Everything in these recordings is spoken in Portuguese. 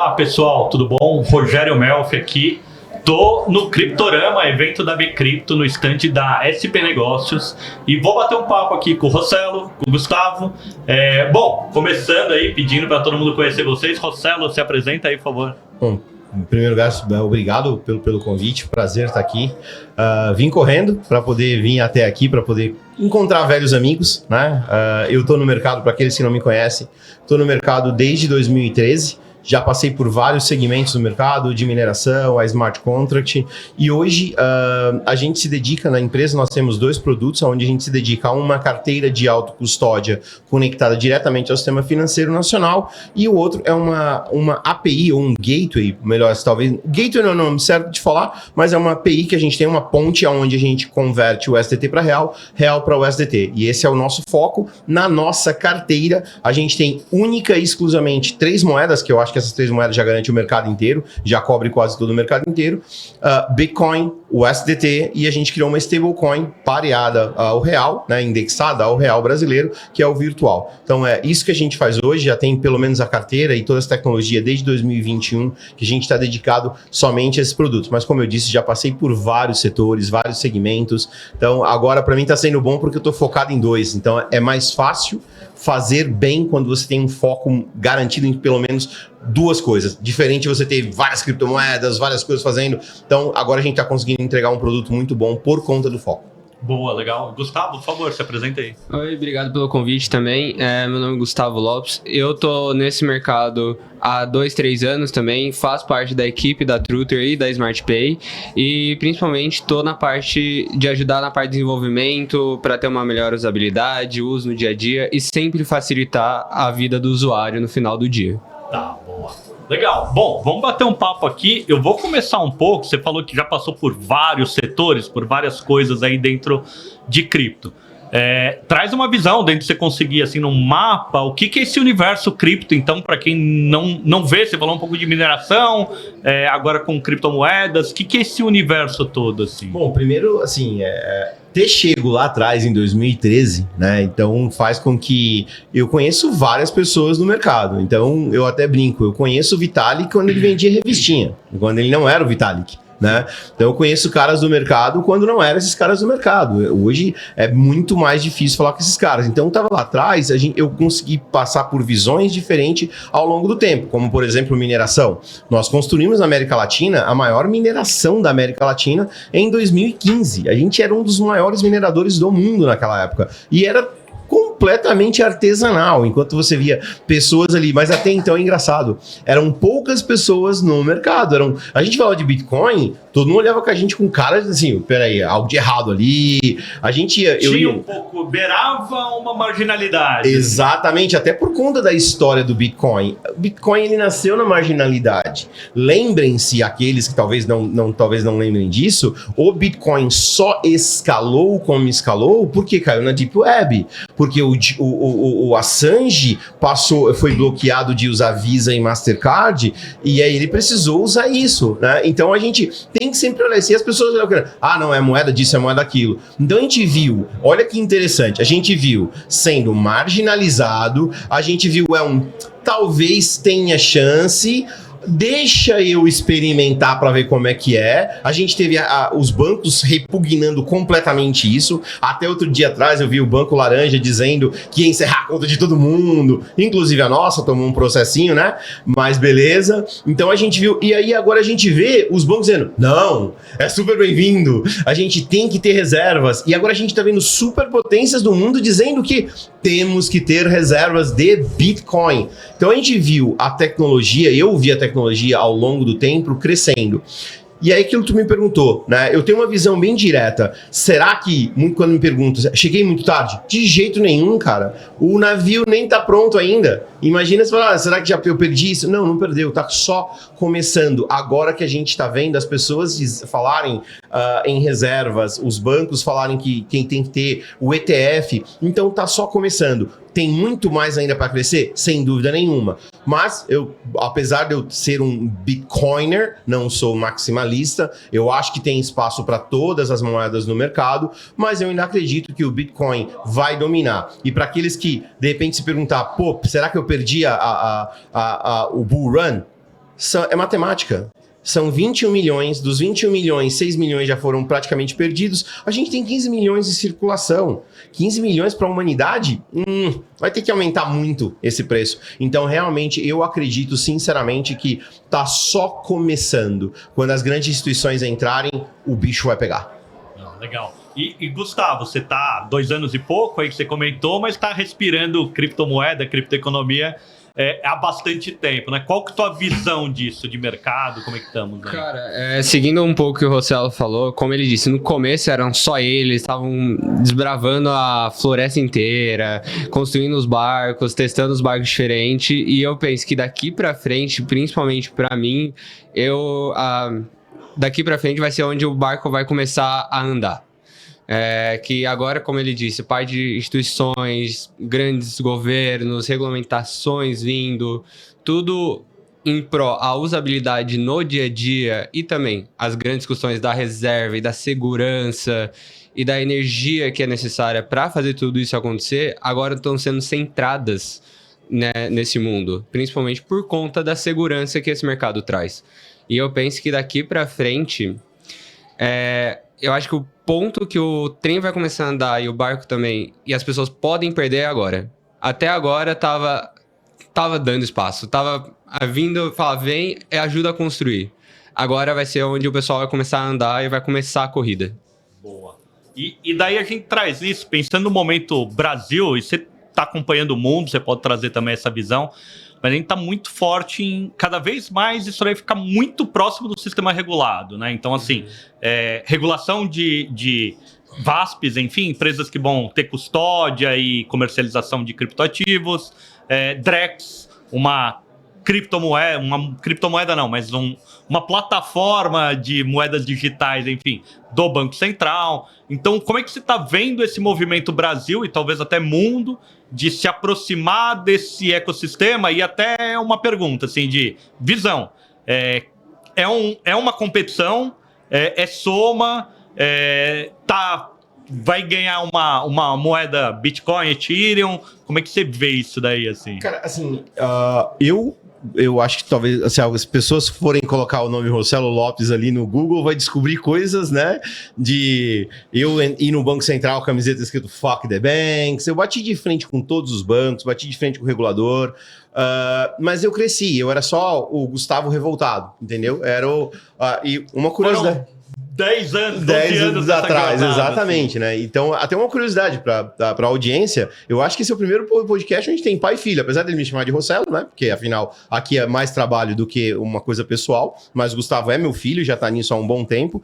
Olá pessoal, tudo bom? Rogério Melfi aqui. Tô no Criptorama, evento da Bcrypto, no stand da SP Negócios, e vou bater um papo aqui com o Rossello, com o Gustavo. Bom, começando aí, pedindo para todo mundo conhecer vocês. Rossello, se apresenta aí, por favor. Bom, em primeiro lugar, obrigado pelo convite, prazer estar aqui. Vim correndo para poder vir até aqui, para poder encontrar velhos amigos, né? Eu estou no mercado, para aqueles que não me conhecem, estou no mercado desde 2013. Já passei por vários segmentos do mercado, de mineração, a smart contract, e hoje a gente se dedica, na empresa nós temos dois produtos, onde a gente se dedica a uma carteira de autocustódia conectada diretamente ao sistema financeiro nacional, e o outro é uma API, ou um gateway, melhor, talvez, gateway não é o nome certo de falar, mas é uma API que a gente tem uma ponte onde a gente converte o USDT para real, real para o USDT, e esse é o nosso foco. Na nossa carteira, a gente tem única e exclusivamente 3 moedas, que eu acho que essas 3 moedas já garantem o mercado inteiro, já cobre quase todo o mercado inteiro, Bitcoin, o USDT, e a gente criou uma stablecoin pareada ao real, né, indexada ao real brasileiro, que é o virtual. Então é isso que a gente faz hoje, já tem pelo menos a carteira e toda essa tecnologia desde 2021, que a gente está dedicado somente a esses produtos. Mas como eu disse, já passei por vários setores, vários segmentos, então agora para mim está sendo bom porque eu estou focado em 2, então é mais fácil fazer bem quando você tem um foco garantido em pelo menos 2 coisas. Diferente você ter várias criptomoedas, várias coisas fazendo. Então, agora a gente está conseguindo entregar um produto muito bom por conta do foco. Boa, legal. Gustavo, por favor, se apresenta aí. Oi, obrigado pelo convite também. Meu nome é Gustavo Lopes. Eu tô nesse mercado há 2-3 anos também. Faço parte da equipe da Truther e da SmartPay. E principalmente tô na parte de ajudar na parte de desenvolvimento para ter uma melhor usabilidade, uso no dia a dia e sempre facilitar a vida do usuário no final do dia. Tá, boa. Legal. Bom, vamos bater um papo aqui. Eu vou começar um pouco. Você falou que já passou por vários setores, por várias coisas aí dentro de cripto. Traz uma visão dentro de você conseguir, assim, num mapa, o que é esse universo cripto, então, para quem não vê, você falou um pouco de mineração, agora com criptomoedas, o que é esse universo todo, assim? Bom, primeiro, assim, ter chego lá atrás, em 2013, né, então faz com que eu conheço várias pessoas no mercado, então eu até brinco, eu conheço o Vitalik quando ele vendia revistinha, quando ele não era o Vitalik. Né? Então eu conheço caras do mercado quando não eram esses caras do mercado. Hoje é muito mais difícil falar com esses caras. Então eu tava lá atrás, eu consegui passar por visões diferentes ao longo do tempo, como por exemplo mineração. Nós construímos na América Latina a maior mineração da América Latina em 2015. A gente era um dos maiores mineradores do mundo naquela época. E era completamente artesanal, enquanto você via pessoas ali, mas até então é engraçado, eram poucas pessoas no mercado, a gente falava de Bitcoin, todo mundo olhava com a gente com cara assim, peraí, algo de errado ali, a gente tinha um pouco, beirava uma marginalidade. Exatamente, até por conta da história do Bitcoin. O Bitcoin, ele nasceu na marginalidade. Lembrem-se, aqueles que talvez não lembrem disso, o Bitcoin só escalou como escalou porque caiu na Deep Web. Porque o Assange foi bloqueado de usar Visa e Mastercard, e aí ele precisou usar isso, né? Então a gente tem que sempre olhar assim, as pessoas olham, não, é moeda disso, é moeda daquilo. Então a gente viu, olha que interessante, a gente viu sendo marginalizado, a gente viu, talvez tenha chance, deixa eu experimentar para ver como é que é. A gente teve os bancos repugnando completamente isso. Até outro dia atrás eu vi o Banco Laranja dizendo que ia encerrar a conta de todo mundo, inclusive a nossa, tomou um processinho, né? Mas beleza. Então a gente viu, e aí agora a gente vê os bancos dizendo, não, é super bem-vindo, a gente tem que ter reservas. E agora a gente tá vendo superpotências do mundo dizendo que temos que ter reservas de Bitcoin. Então a gente viu a tecnologia, eu vi a tecnologia ao longo do tempo crescendo. E aí aquilo que tu me perguntou, né? Eu tenho uma visão bem direta. Será que, quando me perguntam, cheguei muito tarde? De jeito nenhum, cara. O navio nem tá pronto ainda. Imagina se falar, será que eu perdi isso? Não perdeu, tá só começando. Agora que a gente tá vendo as pessoas falarem em reservas, os bancos falarem que quem tem que ter o ETF, então tá só começando. Tem muito mais ainda para crescer? Sem dúvida nenhuma. Mas apesar de eu ser um Bitcoiner, não sou maximalista, eu acho que tem espaço para todas as moedas no mercado, mas eu ainda acredito que o Bitcoin vai dominar. E para aqueles que, de repente, se perguntar, será que eu perdi o bull run? É matemática. São 21 milhões, dos 21 milhões, 6 milhões já foram praticamente perdidos. A gente tem 15 milhões em circulação. 15 milhões para a humanidade? Vai ter que aumentar muito esse preço. Então, realmente, eu acredito sinceramente que tá só começando. Quando as grandes instituições entrarem, o bicho vai pegar. Legal. E Gustavo, você tá 2 anos e pouco aí que você comentou, mas tá respirando criptomoeda, criptoeconomia há bastante tempo, né? Qual que é a tua visão disso, de mercado? Como é que estamos aí? Cara, seguindo um pouco o que o Rossello falou, como ele disse, no começo eram só eles, estavam desbravando a floresta inteira, construindo os barcos, testando os barcos diferentes, e eu penso que daqui pra frente, principalmente pra mim, daqui pra frente vai ser onde o barco vai começar a andar. Que agora, como ele disse, parte de instituições, grandes governos, regulamentações vindo, tudo em pró à usabilidade no dia a dia e também as grandes questões da reserva e da segurança e da energia que é necessária para fazer tudo isso acontecer, agora estão sendo centradas, né, nesse mundo, principalmente por conta da segurança que esse mercado traz. E eu penso que daqui para frente, eu acho que o ponto que o trem vai começar a andar e o barco também, e as pessoas podem perder é agora. Até agora tava dando espaço, tava vindo, falar, vem, ajuda a construir. Agora vai ser onde o pessoal vai começar a andar e vai começar a corrida. Boa. E daí a gente traz isso, pensando no momento Brasil, e você está acompanhando o mundo, você pode trazer também essa visão, mas a gente está muito forte em, cada vez mais, isso vai ficar muito próximo do sistema regulado, né? Então, assim, regulação de VASPs, enfim, empresas que vão ter custódia e comercialização de criptoativos, DREX, uma criptomoeda não, mas uma plataforma de moedas digitais, enfim, do Banco Central. Então, como é que você está vendo esse movimento Brasil e talvez até mundo de se aproximar desse ecossistema? E até uma pergunta, assim, de visão. É uma competição? Soma? Vai ganhar uma moeda Bitcoin, Ethereum? Como é que você vê isso daí, assim? Cara, assim, eu acho que talvez, assim, as pessoas forem colocar o nome Rossello Lopes ali no Google, vai descobrir coisas, né? De eu ir no Banco Central, camiseta escrito Fuck the Banks. Eu bati de frente com todos os bancos, bati de frente com o regulador. Mas eu cresci, eu era só o Gustavo revoltado, entendeu? E uma curiosidade. 10 anos, 10 anos atrás, jornada, exatamente, assim, né? Então, até uma curiosidade para a audiência, eu acho que esse é o primeiro podcast onde tem pai e filho, apesar dele me chamar de Rossello, né? Porque, afinal, aqui é mais trabalho do que uma coisa pessoal, mas o Gustavo é meu filho, já tá nisso há um bom tempo.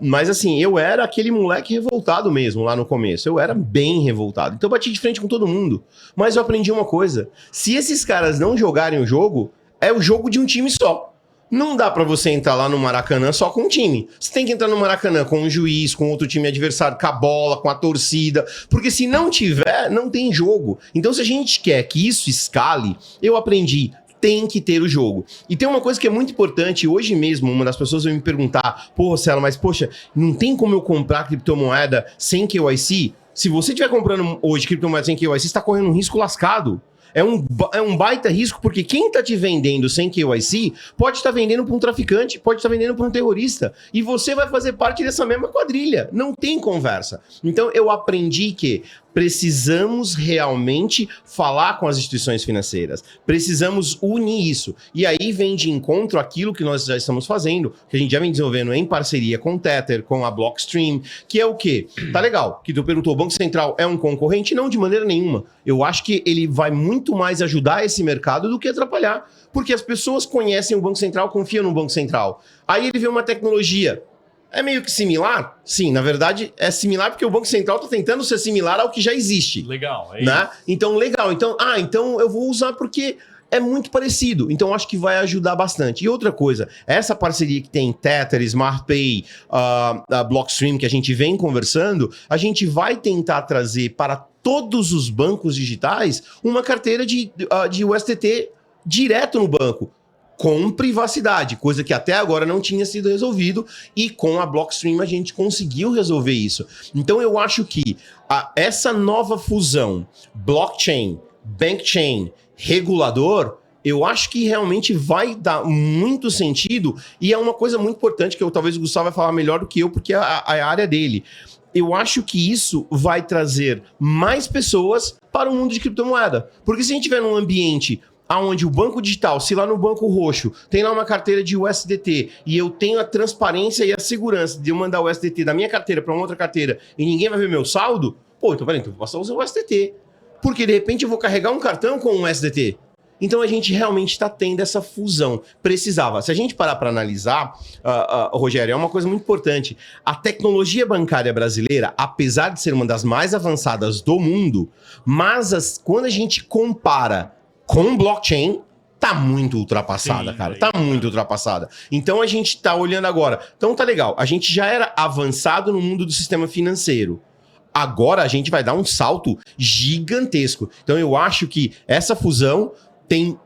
Mas, assim, eu era aquele moleque revoltado mesmo lá no começo, eu era bem revoltado. Então, eu bati de frente com todo mundo. Mas eu aprendi uma coisa, se esses caras não jogarem o jogo, é o jogo de um time só. Não dá pra você entrar lá no Maracanã só com um time. Você tem que entrar no Maracanã com um juiz, com outro time adversário, com a bola, com a torcida. Porque se não tiver, não tem jogo. Então, se a gente quer que isso escale, eu aprendi, tem que ter o jogo. E tem uma coisa que é muito importante, hoje mesmo, uma das pessoas vai me perguntar, pô, Rossello, mas poxa, não tem como eu comprar criptomoeda sem KYC? Se você estiver comprando hoje criptomoeda sem KYC, você está correndo um risco lascado. É um baita risco, porque quem tá te vendendo sem KYC pode estar vendendo para um traficante, pode estar vendendo para um terrorista. E você vai fazer parte dessa mesma quadrilha. Não tem conversa. Então, eu aprendi que precisamos realmente falar com as instituições financeiras. Precisamos unir isso. E aí vem de encontro aquilo que nós já estamos fazendo, que a gente já vem desenvolvendo em parceria com o Tether, com a Blockstream, que é o quê? Tá legal, que tu perguntou, o Banco Central é um concorrente? Não, de maneira nenhuma. Eu acho que ele vai muito mais ajudar esse mercado do que atrapalhar, porque as pessoas conhecem o Banco Central, confiam no Banco Central. Aí ele vê uma tecnologia. É meio que similar? Sim, na verdade é similar porque o Banco Central está tentando ser similar ao que já existe. Legal, é né? isso. Então, legal. Então eu vou usar porque é muito parecido. Então, acho que vai ajudar bastante. E outra coisa, essa parceria que tem Tether, SmartPay, a Blockstream, que a gente vem conversando, a gente vai tentar trazer para todos os bancos digitais uma carteira de USDT direto no banco, com privacidade, coisa que até agora não tinha sido resolvido, e com a Blockstream a gente conseguiu resolver isso. Então eu acho que essa nova fusão, blockchain, bankchain, regulador, eu acho que realmente vai dar muito sentido e é uma coisa muito importante que talvez o Gustavo vai falar melhor do que eu, porque é a área dele. Eu acho que isso vai trazer mais pessoas para o mundo de criptomoeda. Porque se a gente tiver num ambiente onde o banco digital, se lá no banco roxo tem lá uma carteira de USDT e eu tenho a transparência e a segurança de eu mandar o USDT da minha carteira para uma outra carteira e ninguém vai ver meu saldo, então peraí, então eu posso usar o USDT. Porque de repente eu vou carregar um cartão com um USDT. Então a gente realmente está tendo essa fusão. Precisava. Se a gente parar para analisar, Rogério, é uma coisa muito importante. A tecnologia bancária brasileira, apesar de ser uma das mais avançadas do mundo, mas quando a gente compara com blockchain, tá muito ultrapassada, cara. Tá muito ultrapassada. Então a gente tá olhando agora. Então tá legal. A gente já era avançado no mundo do sistema financeiro. Agora a gente vai dar um salto gigantesco. Então eu acho que essa fusão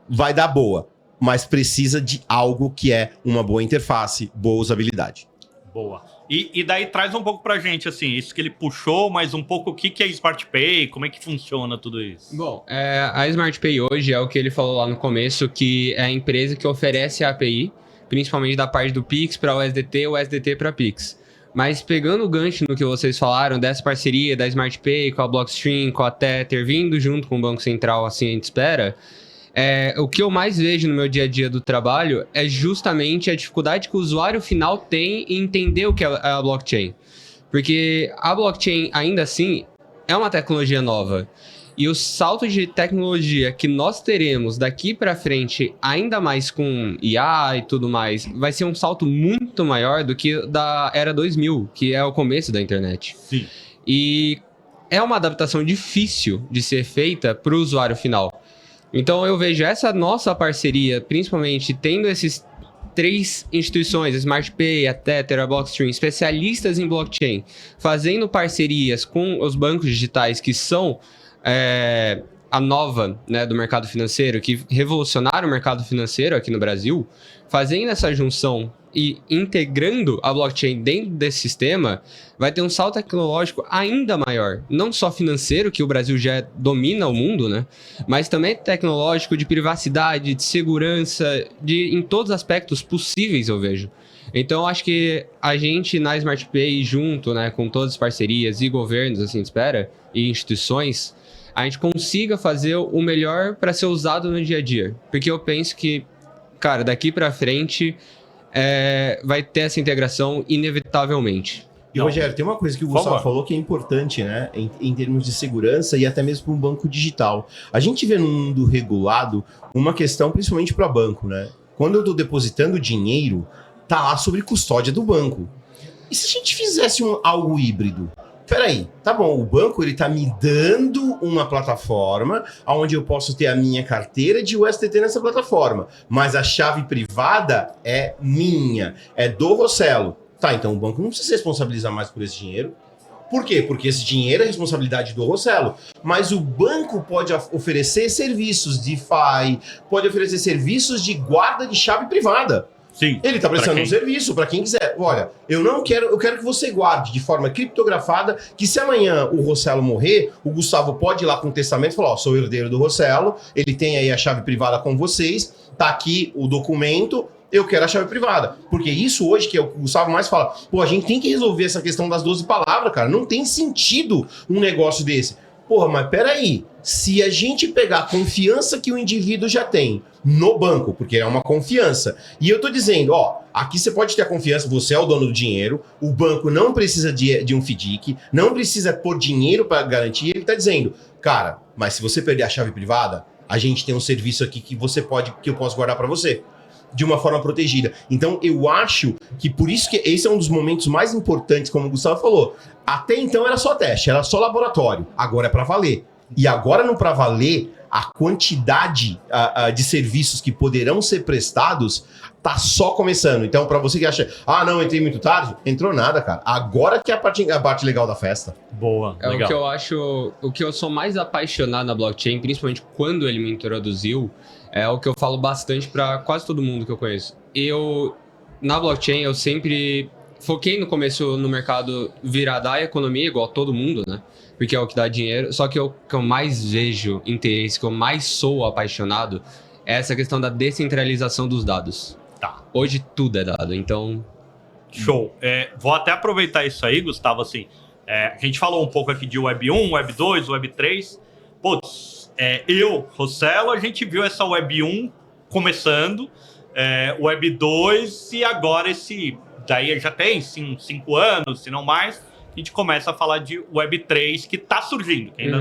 vai dar boa, mas precisa de algo que é uma boa interface, boa usabilidade. Boa. E daí traz um pouco pra gente, assim, isso que ele puxou, mas um pouco o que é Smart Pay, como é que funciona tudo isso? Bom, a Smart Pay hoje é o que ele falou lá no começo, que é a empresa que oferece a API, principalmente da parte do Pix para o USDT para Pix. Mas pegando o gancho no que vocês falaram, dessa parceria da Smart Pay com a Blockstream, com a Tether, vindo junto com o Banco Central, assim a gente espera, o que eu mais vejo no meu dia a dia do trabalho é justamente a dificuldade que o usuário final tem em entender o que é a blockchain. Porque a blockchain, ainda assim, é uma tecnologia nova. E o salto de tecnologia que nós teremos daqui para frente, ainda mais com IA e tudo mais, vai ser um salto muito maior do que da era 2000, que é o começo da internet. Sim. E é uma adaptação difícil de ser feita para o usuário final. Então eu vejo essa nossa parceria, principalmente tendo esses 3 instituições, a Smart Pay, a Tether, a Blockstream, especialistas em blockchain, fazendo parcerias com os bancos digitais que são a nova, né, do mercado financeiro, que revolucionaram o mercado financeiro aqui no Brasil, fazendo essa junção e integrando a blockchain dentro desse sistema, vai ter um salto tecnológico ainda maior. Não só financeiro, que o Brasil já domina o mundo, né? Mas também tecnológico, de privacidade, de segurança, em todos os aspectos possíveis, eu vejo. Então, acho que a gente, na Smart Pay, junto, né, com todas as parcerias e governos, assim, espera, e instituições, a gente consiga fazer o melhor para ser usado no dia a dia. Porque eu penso que, cara, daqui para frente vai ter essa integração inevitavelmente. E, Rogério, tem uma coisa que o Gustavo falou que é importante, né? Em termos de segurança e até mesmo para um banco digital. A gente vê no mundo regulado uma questão principalmente para banco, né? Quando eu estou depositando dinheiro, tá lá sobre custódia do banco. E se a gente fizesse algo híbrido? Peraí, tá bom, o banco ele tá me dando uma plataforma onde eu posso ter a minha carteira de USDT nessa plataforma, mas a chave privada é minha, é do Rossello. Tá, então o banco não precisa se responsabilizar mais por esse dinheiro. Por quê? Porque esse dinheiro é responsabilidade do Rossello. Mas o banco pode oferecer serviços de DeFi, pode oferecer serviços de guarda de chave privada. Sim. Ele está prestando um serviço para quem quiser. Olha, eu quero que você guarde de forma criptografada, que se amanhã o Rossello morrer, o Gustavo pode ir lá com o testamento e falar, sou herdeiro do Rossello, ele tem aí a chave privada com vocês, tá aqui o documento, eu quero a chave privada. Porque isso hoje, que é o que o Gustavo mais fala, a gente tem que resolver essa questão das 12 palavras, cara. Não tem sentido um negócio desse. Mas peraí, se a gente pegar a confiança que o indivíduo já tem no banco, porque é uma confiança, e eu tô dizendo, aqui você pode ter a confiança, você é o dono do dinheiro, o banco não precisa de um FDIC, não precisa pôr dinheiro para garantir, ele tá dizendo, cara, mas se você perder a chave privada, a gente tem um serviço aqui que eu posso guardar para você, de uma forma protegida. Então eu acho que por isso que esse é um dos momentos mais importantes, como o Gustavo falou. Até então era só teste, era só laboratório. Agora é para valer. E agora no para valer, a quantidade de serviços que poderão ser prestados tá só começando. Então para você que acha, não, entrei muito tarde, entrou nada, cara. Agora que é a parte legal da festa. Boa, legal. O que eu acho, o que eu sou mais apaixonado na blockchain, principalmente quando ele me introduziu, é o que eu falo bastante para quase todo mundo que eu conheço. Na blockchain, eu sempre foquei no começo no mercado virar a economia, igual todo mundo, né? Porque é o que dá dinheiro. Só que o que eu mais vejo interesse, que eu mais sou apaixonado, é essa questão da descentralização dos dados. Tá. Hoje tudo é dado, então... Show. Vou até aproveitar isso aí, Gustavo, assim, a gente falou um pouco aqui de Web 1, Web 2, Web 3. Putz, Rossello, a gente viu essa Web 1 começando, Web 2 e agora daí já tem 5 anos, se não mais, a gente começa a falar de Web 3 que está surgindo, que ainda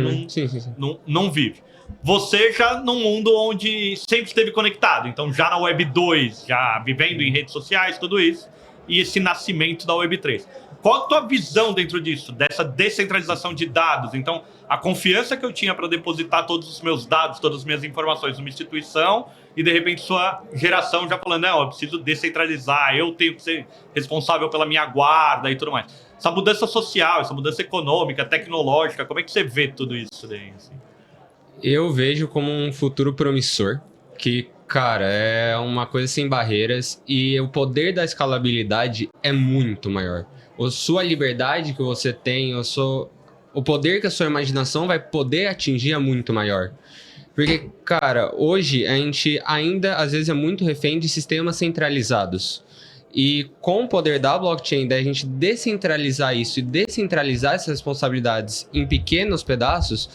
não vive. Você já num mundo onde sempre esteve conectado, então já na Web 2, já vivendo em redes sociais, tudo isso, e esse nascimento da Web 3. Qual a tua visão dentro disso, dessa descentralização de dados? Então, a confiança que eu tinha para depositar todos os meus dados, todas as minhas informações numa instituição, e de repente sua geração já falando, não, eu preciso descentralizar, eu tenho que ser responsável pela minha guarda e tudo mais. Essa mudança social, essa mudança econômica, tecnológica, como é que você vê tudo isso daí? Assim? Eu vejo como um futuro promissor, que, cara, é uma coisa sem barreiras e o poder da escalabilidade é muito maior. A sua liberdade que você tem, o poder que a sua imaginação vai poder atingir é muito maior. Porque, cara, hoje a gente ainda, às vezes, é muito refém de sistemas centralizados. E com o poder da blockchain, da gente descentralizar isso e descentralizar essas responsabilidades em pequenos pedaços,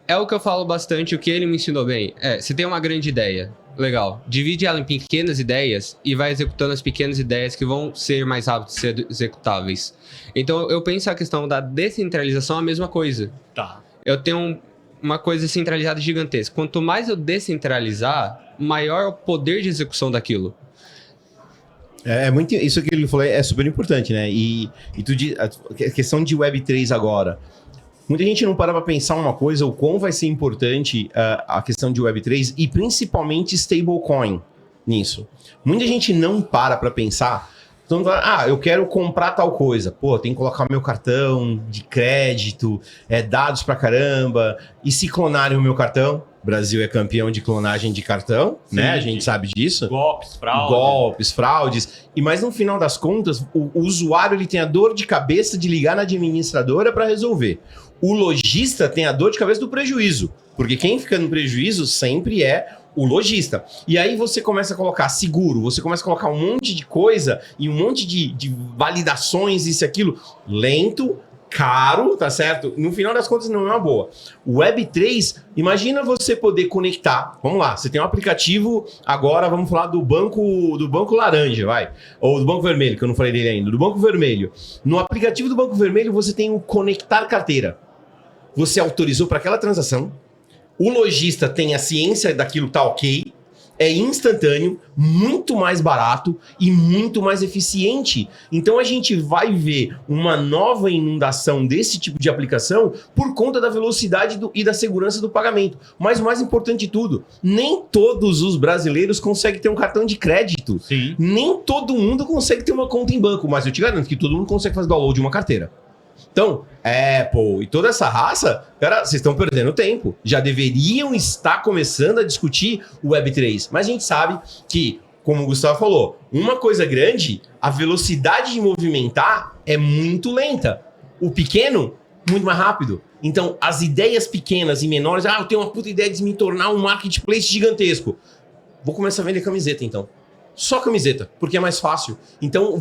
é o que eu falo bastante, o que ele me ensinou bem. Você tem uma grande ideia, legal, divide ela em pequenas ideias e vai executando as pequenas ideias que vão ser mais rápidas de ser executáveis. Então eu penso a questão da descentralização a mesma coisa. Tá. Eu tenho uma coisa centralizada gigantesca. Quanto mais eu descentralizar, maior o poder de execução daquilo. Muito, isso que ele falou é super importante, né? E a questão de Web3 agora. Muita gente não para pensar uma coisa, o quão vai ser importante a questão de Web3 e principalmente stablecoin nisso. Muita gente não para pensar. Então, eu quero comprar tal coisa. Pô, tem que colocar meu cartão de crédito, dados pra caramba. E se clonarem o meu cartão? O Brasil é campeão de clonagem de cartão, sim, né? A gente sabe disso. Golpes, fraudes. Mas no final das contas, o usuário ele tem a dor de cabeça de ligar na administradora para resolver. O lojista tem a dor de cabeça do prejuízo. Porque quem fica no prejuízo sempre é o lojista. E aí você começa a colocar seguro, você começa a colocar um monte de coisa e um monte de validações, isso e aquilo, lento, caro, tá certo? No final das contas não é uma boa. O Web3, imagina você poder conectar, vamos lá, você tem um aplicativo, agora vamos falar do banco laranja, vai, ou do banco vermelho, que eu não falei dele ainda, do banco vermelho. No aplicativo do banco vermelho você tem o conectar carteira. Você autorizou para aquela transação, o lojista tem a ciência daquilo tá ok, é instantâneo, muito mais barato e muito mais eficiente. Então a gente vai ver uma nova inundação desse tipo de aplicação por conta da velocidade e da segurança do pagamento. Mas o mais importante de tudo, nem todos os brasileiros conseguem ter um cartão de crédito. Sim. Nem todo mundo consegue ter uma conta em banco, mas eu te garanto que todo mundo consegue fazer download de uma carteira. Então, Apple e toda essa raça, cara, vocês estão perdendo tempo. Já deveriam estar começando a discutir o Web3. Mas a gente sabe que, como o Gustavo falou, uma coisa grande, a velocidade de movimentar é muito lenta. O pequeno, muito mais rápido. Então, as ideias pequenas e menores, eu tenho uma puta ideia de me tornar um marketplace gigantesco. Vou começar a vender camiseta, então. Só camiseta, porque é mais fácil. Então,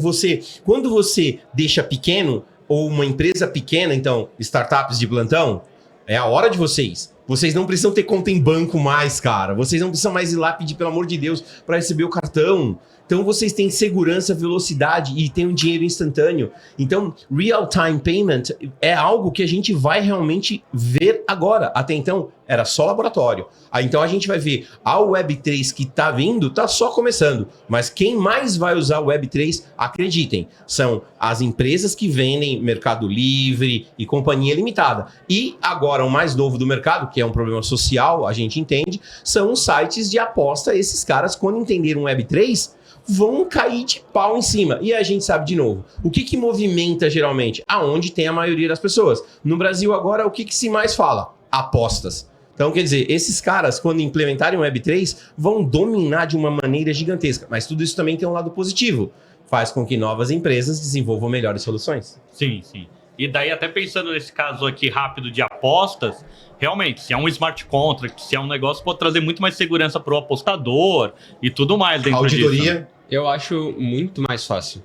quando você deixa pequeno, ou uma empresa pequena, então, startups de plantão, é a hora de vocês. Vocês não precisam ter conta em banco mais, cara. Vocês não precisam mais ir lá pedir, pelo amor de Deus, para receber o cartão. Então, vocês têm segurança, velocidade e tem um dinheiro instantâneo. Então, real-time payment é algo que a gente vai realmente ver agora. Até então, era só laboratório. Então, a gente vai ver a Web3 que tá vindo, tá só começando. Mas quem mais vai usar o Web3, acreditem, são as empresas que vendem Mercado Livre e companhia limitada. E agora, o mais novo do mercado, que é um problema social, a gente entende, são os sites de aposta. Esses caras, quando entenderam o Web3, vão cair de pau em cima. E a gente sabe de novo, o que movimenta geralmente? Aonde tem a maioria das pessoas. No Brasil agora, o que se mais fala? Apostas. Então, quer dizer, esses caras, quando implementarem o Web3, vão dominar de uma maneira gigantesca. Mas tudo isso também tem um lado positivo. Faz com que novas empresas desenvolvam melhores soluções. Sim, sim. E daí, até pensando nesse caso aqui rápido de apostas, realmente, se é um smart contract, se é um negócio, pode trazer muito mais segurança para o apostador e tudo mais dentro Auditoria. disso. Né? Eu acho muito mais fácil.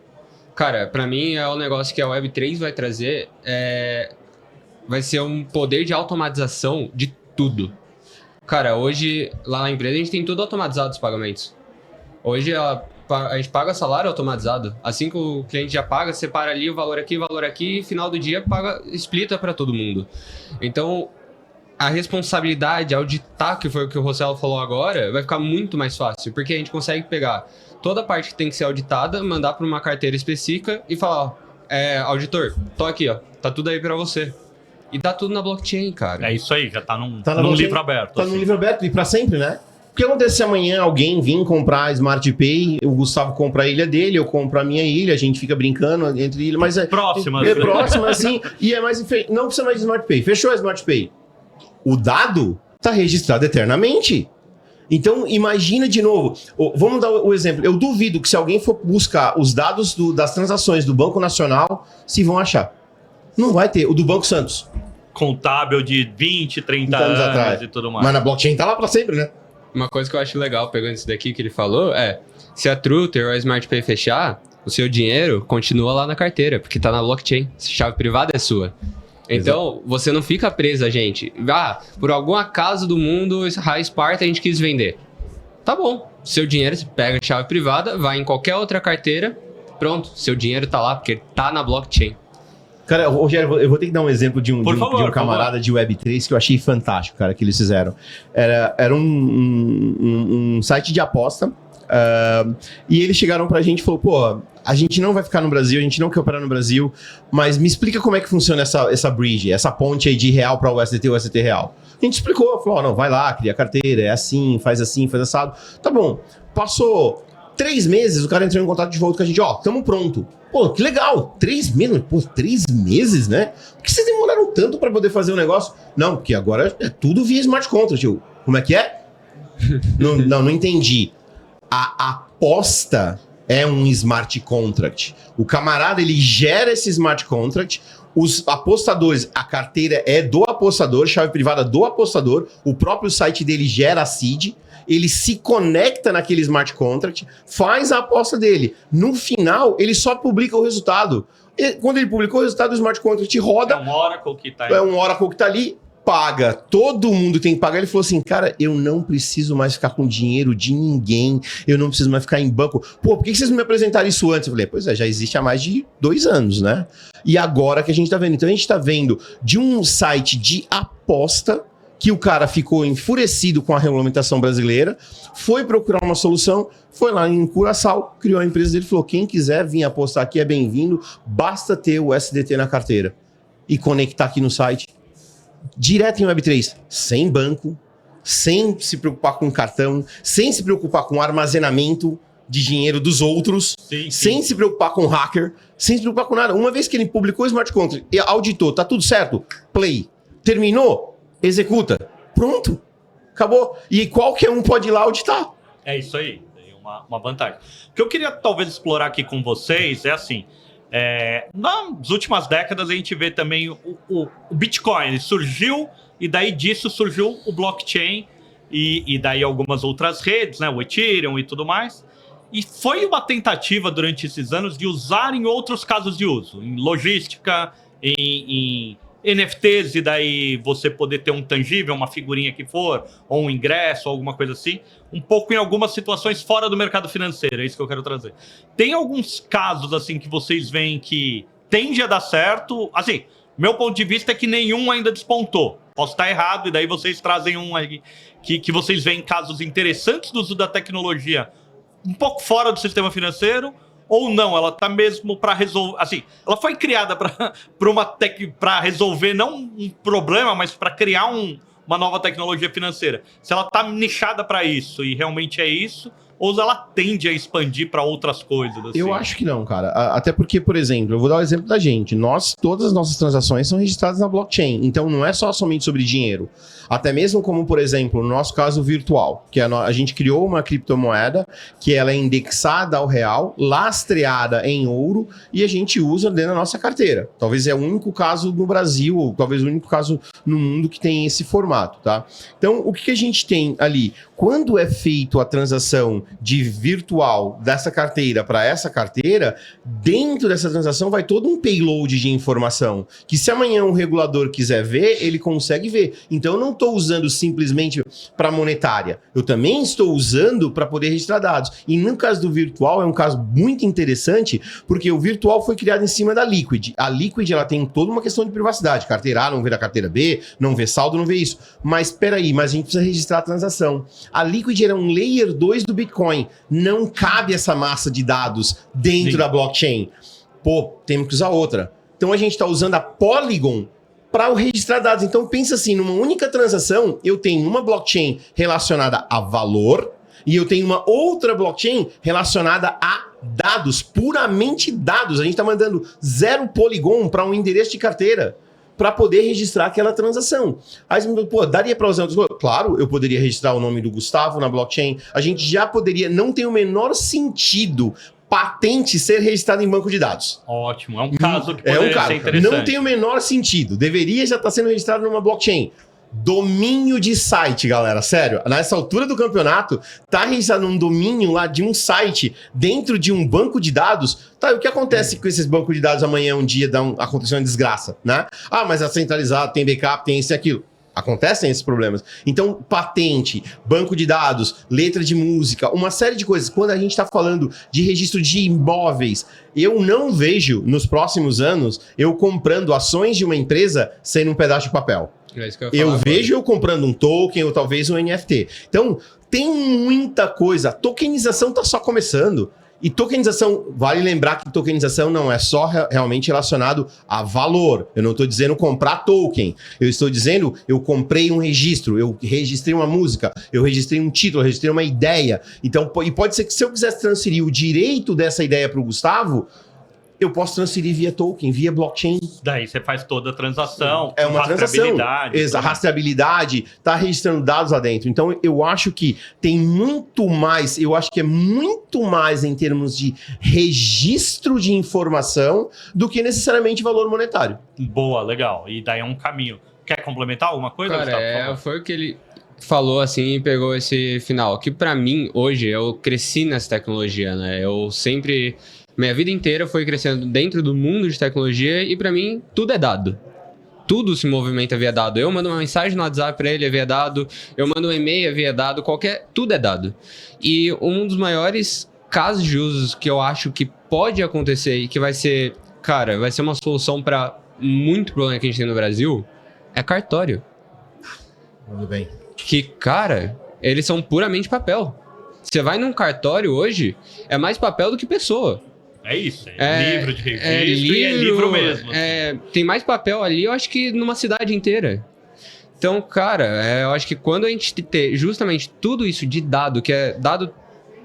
Cara, pra mim é o negócio que a Web3 vai trazer, vai ser um poder de automatização de tudo. Cara, hoje, lá na empresa, a gente tem tudo automatizado os pagamentos. Hoje, a gente paga salário automatizado. Assim que o cliente já paga, separa ali o valor aqui, final do dia, paga, explita para todo mundo. Então, a responsabilidade, auditar, que foi o que o Rossello falou agora, vai ficar muito mais fácil, porque a gente consegue pegar toda a parte que tem que ser auditada, mandar para uma carteira específica e falar, auditor, tô aqui, ó, tá tudo aí para você. E tá tudo na blockchain, cara. É isso aí, já tá num blockchain, livro aberto. Tá assim. num livro aberto e pra sempre, né? O que acontece se amanhã alguém vir comprar a Smart Pay, o Gustavo compra a ilha dele, eu compro a minha ilha, a gente fica brincando entre ilhas, mas Próxima. É próxima, assim, e é mais... Não precisa mais de Smart Pay. Fechou a Smart Pay. O dado tá registrado eternamente. Então, imagina de novo. Vamos dar o exemplo. Eu duvido que se alguém for buscar os dados das transações do Banco Nacional, se vão achar. Não vai ter. O do Banco Santos. Contábil de 20, 30 anos atrás e tudo mais. Mas na blockchain tá lá pra sempre, né? Uma coisa que eu acho legal, pegando isso daqui que ele falou, se a Truther ou a SmartPay fechar, o seu dinheiro continua lá na carteira, porque tá na blockchain. A chave privada é sua. Então, você não fica preso a gente. Por algum acaso do mundo, a Sparta a gente quis vender. Tá bom. Seu dinheiro, você pega a chave privada, vai em qualquer outra carteira, pronto. Seu dinheiro tá lá, porque tá na blockchain. Cara, Rogério, eu vou ter que dar um exemplo de um camarada de Web3 que eu achei fantástico, cara, que eles fizeram. Era um site de aposta, e eles chegaram pra gente e falaram, pô, a gente não vai ficar no Brasil, a gente não quer operar no Brasil, mas me explica como é que funciona essa bridge, essa ponte aí de real para o USDT real. A gente explicou, falou, não, vai lá, cria a carteira, é assim, faz assado. Tá bom, passou 3 meses, o cara entrou em contato de volta com a gente, tamo pronto. Pô, que legal, 3 meses, pô, 3 meses, né? Por que vocês demoraram tanto para poder fazer o negócio? Não, porque agora é tudo via smart contract. Como é que é? Não entendi. A aposta é um smart contract. O camarada, ele gera esse smart contract, os apostadores, a carteira é do apostador, chave privada do apostador, o próprio site dele gera a seed, ele se conecta naquele smart contract, faz a aposta dele. No final, ele só publica o resultado. E quando ele publicou o resultado, o smart contract roda. É um Oracle que tá aí. É um Oracle que tá ali, paga. Todo mundo tem que pagar. Ele falou assim, cara, eu não preciso mais ficar com dinheiro de ninguém. Eu não preciso mais ficar em banco. Pô, por que vocês não me apresentaram isso antes? Eu falei, pois é, já existe há mais de 2 anos, né? E agora que a gente tá vendo. Então a gente tá vendo de um site de aposta que o cara ficou enfurecido com a regulamentação brasileira, foi procurar uma solução, foi lá em Curaçao, criou a empresa dele, falou, quem quiser vir apostar aqui é bem-vindo, basta ter o SDT na carteira e conectar aqui no site. Direto em Web3, sem banco, sem se preocupar com cartão, sem se preocupar com armazenamento de dinheiro dos outros, Sim. sem se preocupar com hacker, sem se preocupar com nada. Uma vez que ele publicou o smart contract e auditou, tá tudo certo, play, terminou, executa, pronto, acabou. E qualquer um pode ir lá auditar. É isso aí, tem uma vantagem. O que eu queria talvez explorar aqui com vocês é assim, nas últimas décadas a gente vê também o Bitcoin, ele surgiu e daí disso surgiu o blockchain e daí algumas outras redes, né, o Ethereum e tudo mais. E foi uma tentativa durante esses anos de usar em outros casos de uso, em logística, em NFTs, e daí você poder ter um tangível, uma figurinha que for, ou um ingresso, ou alguma coisa assim, um pouco em algumas situações fora do mercado financeiro, é isso que eu quero trazer. Tem alguns casos, assim, que vocês veem que tende a dar certo, assim, meu ponto de vista é que nenhum ainda despontou. Posso estar errado, e daí vocês trazem um aí, que vocês veem casos interessantes do uso da tecnologia, um pouco fora do sistema financeiro, ou não, ela tá mesmo para resolver, assim, ela foi criada para resolver não um problema, mas para criar uma nova tecnologia financeira. Se ela tá nichada para isso e realmente é isso, ou ela tende a expandir para outras coisas? Assim? Eu acho que não, cara. Até porque, por exemplo, eu vou dar o exemplo da gente. Todas as nossas transações são registradas na blockchain. Então não é somente sobre dinheiro. Até mesmo como, por exemplo, no nosso caso virtual, que a gente criou uma criptomoeda que ela é indexada ao real, lastreada em ouro, e a gente usa dentro da nossa carteira. Talvez é o único caso no Brasil, ou talvez o único caso no mundo que tem esse formato, tá? Então, o que a gente tem ali? Quando é feito a transação de virtual dessa carteira para essa carteira, dentro dessa transação vai todo um payload de informação, que se amanhã um regulador quiser ver, ele consegue ver. Então, eu não estou usando simplesmente para monetária, eu também estou usando para poder registrar dados. E no caso do virtual, é um caso muito interessante, porque o virtual foi criado em cima da Liquid. A Liquid, ela tem toda uma questão de privacidade. Carteira A não vê da carteira B, não vê saldo, não vê isso. Mas peraí, mas a gente precisa registrar a transação. A Liquid era um layer 2 do Bitcoin. Não cabe essa massa de dados dentro da blockchain. Pô, temos que usar outra. Então a gente está usando a Polygon para registrar dados. Então pensa assim, numa única transação, eu tenho uma blockchain relacionada a valor e eu tenho uma outra blockchain relacionada a dados, puramente dados. A gente está mandando 0 Polygon para um endereço de carteira para poder registrar aquela transação. Aí você me pergunta, pô, daria para usar outras coisas? Claro, eu poderia registrar o nome do Gustavo na blockchain. A gente já poderia, não tem o menor sentido patente ser registrada em banco de dados. Ótimo, é um caso que poderia ser interessante. Não tem o menor sentido. Deveria já estar sendo registrado numa blockchain. Domínio de site, galera, sério. Nessa altura do campeonato, tá registrado um domínio lá de um site dentro de um banco de dados. Tá, e o que acontece com esses bancos de dados amanhã, um dia, aconteceu uma desgraça, né? Ah, mas é centralizado, tem backup, tem isso e aquilo. Acontecem esses problemas. Então, patente, banco de dados, letra de música, uma série de coisas. Quando a gente está falando de registro de imóveis, eu não vejo, nos próximos anos, eu comprando ações de uma empresa sendo um pedaço de papel. É isso que eu vejo eu comprando um token ou talvez um NFT. Então, tem muita coisa. A tokenização está só começando. E tokenização, vale lembrar que tokenização não é só realmente relacionado a valor. Eu não estou dizendo comprar token. Eu estou dizendo, eu comprei um registro, eu registrei uma música, eu registrei um título, eu registrei uma ideia. Então, e pode ser que se eu quisesse transferir o direito dessa ideia para o Gustavo, eu posso transferir via token, via blockchain. Daí você faz toda a transação. É uma transação. Exato, rastreabilidade, tá registrando dados lá dentro. Então, eu acho que tem muito mais, eu acho que é muito mais em termos de registro de informação do que necessariamente valor monetário. Boa, legal. E daí é um caminho. Quer complementar alguma coisa? Cara, foi o que ele falou assim e pegou esse final. Que pra mim, hoje, eu cresci nessa tecnologia, né? Eu sempre... Minha vida inteira foi crescendo dentro do mundo de tecnologia e pra mim tudo é dado. Tudo se movimenta via dado. Eu mando uma mensagem no WhatsApp pra ele, é via dado. Eu mando um e-mail, é via dado. Tudo é dado. E um dos maiores casos de usos que eu acho que pode acontecer e que vai ser, cara, vai ser uma solução pra muito problema que a gente tem no Brasil é cartório. Tudo bem. Que, cara, eles são puramente papel. Você vai num cartório hoje, é mais papel do que pessoa. É isso, livro de registro e é livro mesmo. Tem mais papel ali, eu acho que numa cidade inteira. Então, cara, eu acho que quando a gente ter justamente tudo isso de dado, que é dado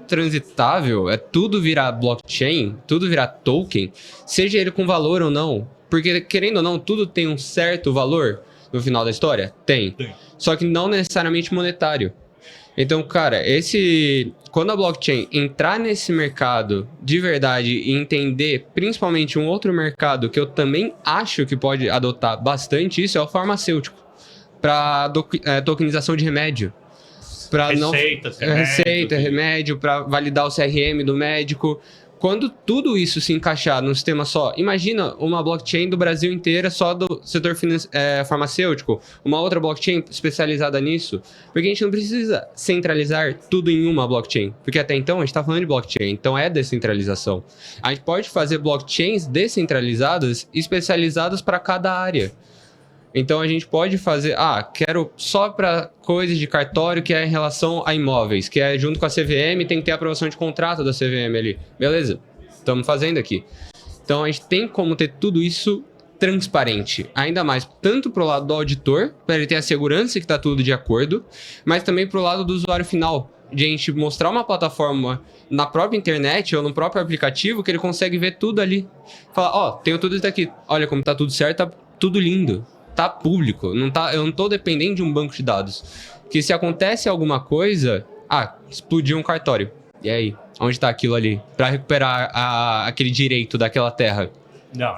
transitável, é tudo virar blockchain, tudo virar token, seja ele com valor ou não, porque querendo ou não, tudo tem um certo valor no final da história? Tem. Só que não necessariamente monetário. Então, cara, quando a blockchain entrar nesse mercado de verdade e entender principalmente um outro mercado que eu também acho que pode adotar bastante isso, é o farmacêutico, para tokenização de remédio. Receita, remédio, para validar o CRM do médico. Quando tudo isso se encaixar num sistema só, imagina uma blockchain do Brasil inteira só do setor farmacêutico, uma outra blockchain especializada nisso, porque a gente não precisa centralizar tudo em uma blockchain, porque até então a gente está falando de blockchain, então é descentralização. A gente pode fazer blockchains descentralizadas, especializadas para cada área. Então a gente pode fazer, quero só para coisas de cartório que é em relação a imóveis, que é junto com a CVM, tem que ter a aprovação de contrato da CVM ali. Beleza, estamos fazendo aqui. Então a gente tem como ter tudo isso transparente, ainda mais tanto pro lado do auditor, para ele ter a segurança que está tudo de acordo, mas também pro lado do usuário final, de a gente mostrar uma plataforma na própria internet ou no próprio aplicativo que ele consegue ver tudo ali. Falar, ó, tenho tudo isso daqui. Olha como tá tudo certo, tá tudo lindo. Tá público. Eu não tô dependendo de um banco de dados. Que se acontece alguma coisa... explodiu um cartório. E aí? Onde tá aquilo ali? Pra recuperar aquele direito daquela terra. Não,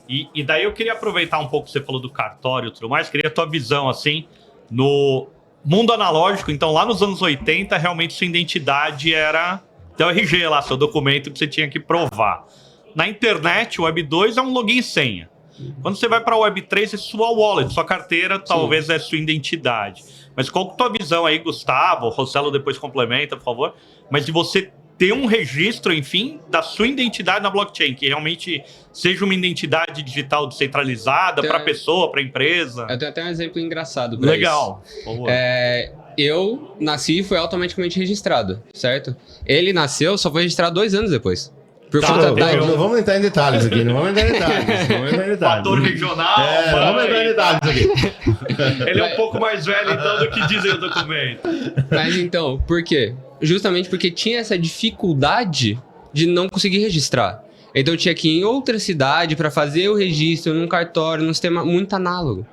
E daí eu queria aproveitar um pouco que você falou do cartório e tudo mais, queria a tua visão, assim, no mundo analógico. Então, lá nos anos 80, realmente sua identidade era teu RG lá, seu documento que você tinha que provar. Na internet, o Web 2 é um login e senha. Quando você vai para a Web 3, é sua wallet, sua carteira, talvez é sua identidade. Mas qual que é a tua visão aí, Gustavo? Rossello depois complementa, por favor. Mas de você ter um registro, enfim, da sua identidade na blockchain, que realmente seja uma identidade digital descentralizada para a pessoa, para a empresa. Eu tenho até um exemplo engraçado pra Legal. isso. Eu nasci e fui automaticamente registrado, certo? Ele nasceu, só foi registrado 2 anos depois. Não vamos entrar em detalhes aqui, não vamos entrar em detalhes. Fator regional. Não vamos entrar em detalhes aqui. Ele é um pouco mais velho, então, do que diz o documento. Mas então, por quê? Justamente porque tinha essa dificuldade de não conseguir registrar. Então eu tinha que ir em outra cidade para fazer o registro num cartório, num sistema muito análogo.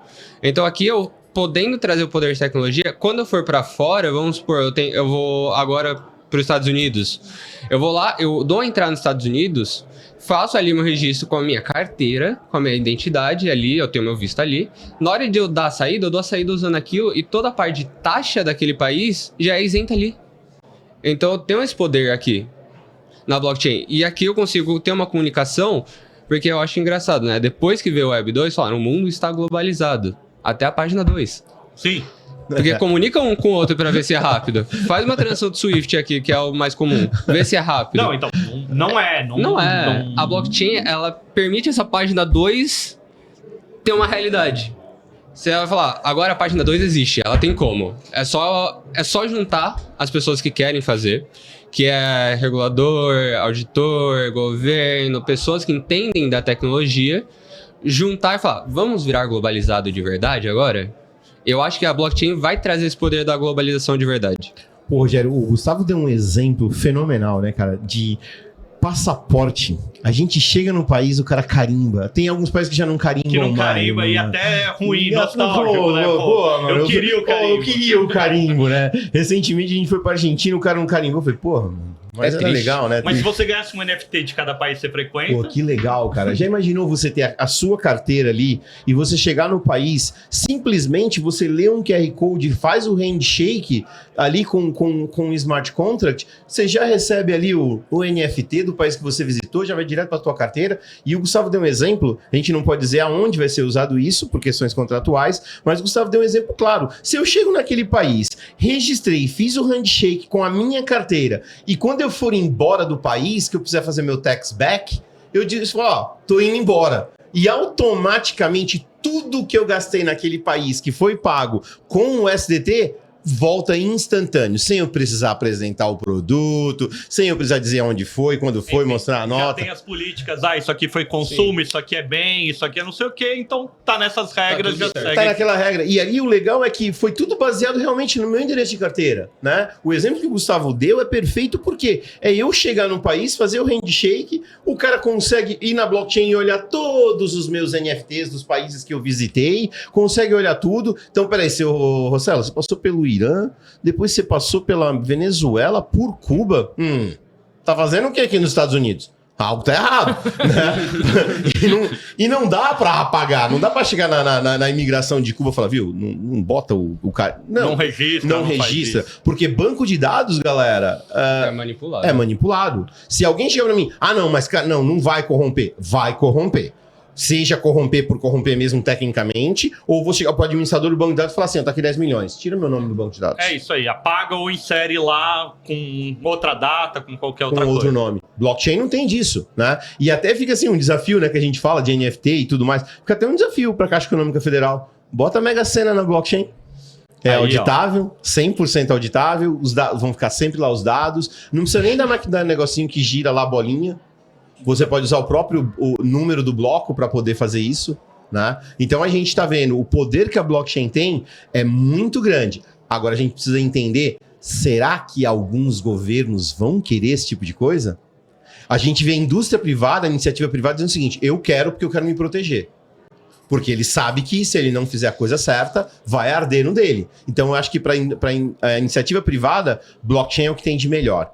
Então aqui eu, podendo trazer o poder de tecnologia, quando eu for para fora, vamos supor, eu vou agora para os Estados Unidos. Eu vou lá, eu dou a entrada nos Estados Unidos, faço ali meu registro com a minha carteira, com a minha identidade ali, eu tenho meu visto ali. Na hora de eu dar a saída, eu dou a saída usando aquilo e toda a parte de taxa daquele país já é isenta ali. Então eu tenho esse poder aqui na blockchain. E aqui eu consigo ter uma comunicação, porque eu acho engraçado, né? Depois que veio o Web 2, falaram, o mundo está globalizado. Até a página 2. Sim. Porque comunica um com o outro para ver se é rápido. Faz uma transação de Swift aqui, que é o mais comum. Vê se é rápido. Não, então, não é. Não é. A blockchain, ela permite essa página 2 ter uma realidade. Você vai falar, agora a página 2 existe, ela tem como. É só juntar as pessoas que querem fazer, que é regulador, auditor, governo, pessoas que entendem da tecnologia, juntar e falar, vamos virar globalizado de verdade agora? Eu acho que a blockchain vai trazer esse poder da globalização de verdade. Pô, Rogério, o Gustavo deu um exemplo fenomenal, né, cara, de passaporte. A gente chega no país, o cara carimba. Tem alguns países que já não carimbam. Que não carimba e até é ruim, nostálgico, né? Eu queria o carimbo. Eu queria o carimbo, né? Recentemente a gente foi pra Argentina, o cara não carimbou. Eu falei, porra, mano. Mas era legal, né? Mas se você ganhasse um NFT de cada país que você frequenta... Pô, que legal, cara. Já imaginou você ter a sua carteira ali e você chegar no país, simplesmente você lê um QR Code, faz o handshake ali com o smart contract, você já recebe ali o NFT do país que você visitou, já vai direto para tua carteira. E o Gustavo deu um exemplo, a gente não pode dizer aonde vai ser usado isso, por questões contratuais, mas o Gustavo deu um exemplo claro. Se eu chego naquele país, registrei, fiz o handshake com a minha carteira, e quando eu for embora do país, que eu precisar fazer meu tax back, eu disse, tô indo embora. E automaticamente tudo que eu gastei naquele país que foi pago com o SDT volta instantâneo, sem eu precisar apresentar o produto, sem eu precisar dizer onde foi, quando foi, mostrar a nota. Já tem as políticas, isso aqui foi consumo, isso aqui é bem, isso aqui é não sei o quê, então tá nessas regras, já segue. Tá naquela regra. E aí o legal é que foi tudo baseado realmente no meu endereço de carteira, né? O exemplo que o Gustavo deu é perfeito porque é eu chegar no país, fazer o handshake, o cara consegue ir na blockchain e olhar todos os meus NFTs dos países que eu visitei, consegue olhar tudo. Então, peraí, seu Rossello, você passou pelo Irã, depois você passou pela Venezuela, por Cuba. Tá fazendo o que aqui nos Estados Unidos? Algo tá errado, né? e não dá pra apagar, não dá pra chegar na imigração de Cuba e falar, viu, não bota o cara... Não registra. Não registra, porque banco de dados, galera... É manipulado. É manipulado. Se alguém chega pra mim, não, mas cara, não vai corromper. Vai corromper. Seja corromper por corromper mesmo tecnicamente, ou vou chegar pro administrador do banco de dados e falar assim, tá aqui 10 milhões, tira meu nome do banco de dados. É isso aí, apaga ou insere lá com outra data, com qualquer outra coisa. Com outro nome. Blockchain não tem disso, né? E até fica assim um desafio, né, que a gente fala de NFT e tudo mais, fica até um desafio pra Caixa Econômica Federal. Bota a Mega Sena na blockchain. É aí, auditável, 100% auditável, os dados vão ficar sempre lá os dados, não precisa nem da máquina negocinho que gira lá a bolinha. Você pode usar o número do bloco para poder fazer isso, né? Então a gente está vendo o poder que a blockchain tem é muito grande. Agora a gente precisa entender será que alguns governos vão querer esse tipo de coisa? A gente vê a indústria privada, a iniciativa privada dizendo o seguinte, eu quero porque eu quero me proteger. Porque ele sabe que se ele não fizer a coisa certa, vai arder no dele. Então eu acho que para a iniciativa privada, blockchain é o que tem de melhor.